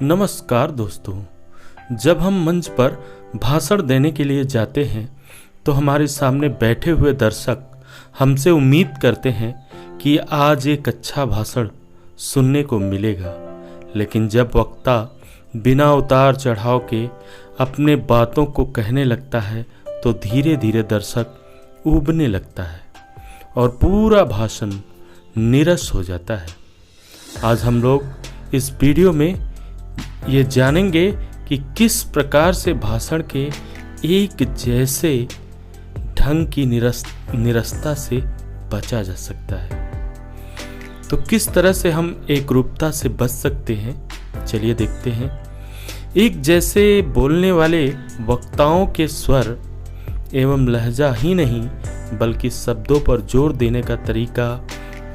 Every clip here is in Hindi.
नमस्कार दोस्तों। जब हम मंच पर भाषण देने के लिए जाते हैं तो हमारे सामने बैठे हुए दर्शक हमसे उम्मीद करते हैं कि आज एक अच्छा भाषण सुनने को मिलेगा। लेकिन जब वक्ता बिना उतार चढ़ाव के अपने बातों को कहने लगता है तो धीरे धीरे दर्शक ऊबने लगता है और पूरा भाषण नीरस हो जाता है। आज हम लोग इस वीडियो में ये जानेंगे कि किस प्रकार से भाषण के एक जैसे ढंग की निरसता से बचा जा सकता है। तो किस तरह से हम एकरूपता से बच सकते हैं, चलिए देखते हैं। एक जैसे बोलने वाले वक्ताओं के स्वर एवं लहजा ही नहीं बल्कि शब्दों पर जोर देने का तरीका,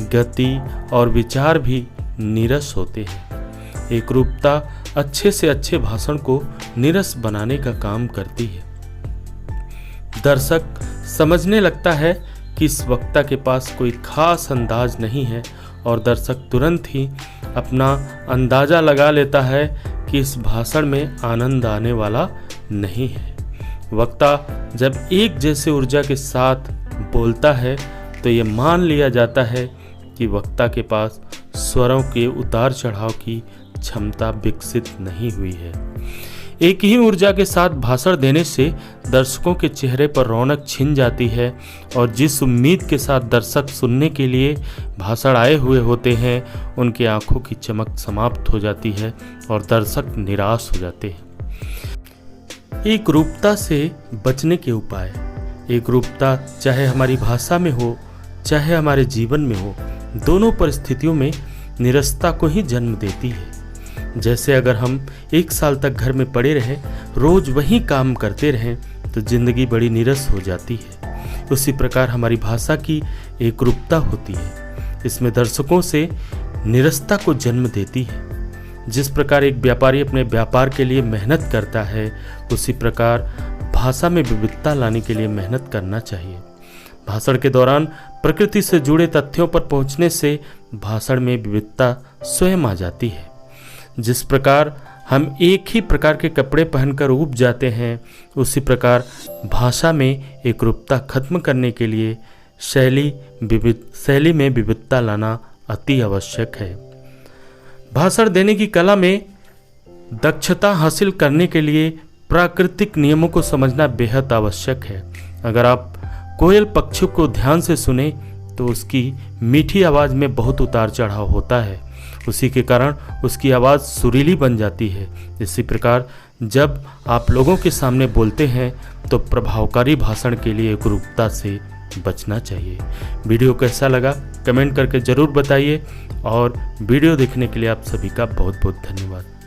गति और विचार भी नीरस होते हैं। एकरूपता अच्छे से अच्छे भाषण को नीरस बनाने का काम करती है। दर्शक समझने लगता है कि इस वक्ता के पास कोई खास अंदाज नहीं है और दर्शक तुरंत ही अपना अंदाजा लगा लेता है कि इस भाषण में आनंद आने वाला नहीं है। वक्ता जब एक जैसे ऊर्जा के साथ बोलता है तो ये मान लिया जाता है कि वक्ता के पास स्वरों के उतार चढ़ाव की क्षमता विकसित नहीं हुई है। एक ही ऊर्जा के साथ भाषण देने से दर्शकों के चेहरे पर रौनक छिन जाती है और जिस उम्मीद के साथ दर्शक सुनने के लिए भाषण आए हुए होते हैं उनकी आंखों की चमक समाप्त हो जाती है और दर्शक निराश हो जाते हैं। एकरूपता से बचने के उपाय। एकरूपता चाहे हमारी भाषा में हो चाहे हमारे जीवन में हो, दोनों परिस्थितियों में निरसता को ही जन्म देती है। जैसे अगर हम 1 साल तक घर में पड़े रहें, रोज वही काम करते रहें तो जिंदगी बड़ी नीरस हो जाती है। उसी प्रकार हमारी भाषा की एकरूपता होती है, इसमें दर्शकों से निरसता को जन्म देती है। जिस प्रकार एक व्यापारी अपने व्यापार के लिए मेहनत करता है, उसी प्रकार भाषा में विविधता लाने के लिए मेहनत करना चाहिए। भाषण के दौरान प्रकृति से जुड़े तथ्यों पर पहुंचने से भाषण में विविधता स्वयं आ जाती है। जिस प्रकार हम एक ही प्रकार के कपड़े पहनकर ऊब जाते हैं, उसी प्रकार भाषा में एकरूपता खत्म करने के लिए शैली में विविधता लाना अति आवश्यक है। भाषण देने की कला में दक्षता हासिल करने के लिए प्राकृतिक नियमों को समझना बेहद आवश्यक है। अगर आप कोयल पक्षी को ध्यान से सुने तो उसकी मीठी आवाज़ में बहुत उतार चढ़ाव होता है, उसी के कारण उसकी आवाज़ सुरीली बन जाती है। इसी प्रकार जब आप लोगों के सामने बोलते हैं तो प्रभावकारी भाषण के लिए एकरूपता से बचना चाहिए। वीडियो कैसा लगा कमेंट करके ज़रूर बताइए और वीडियो देखने के लिए आप सभी का बहुत बहुत धन्यवाद।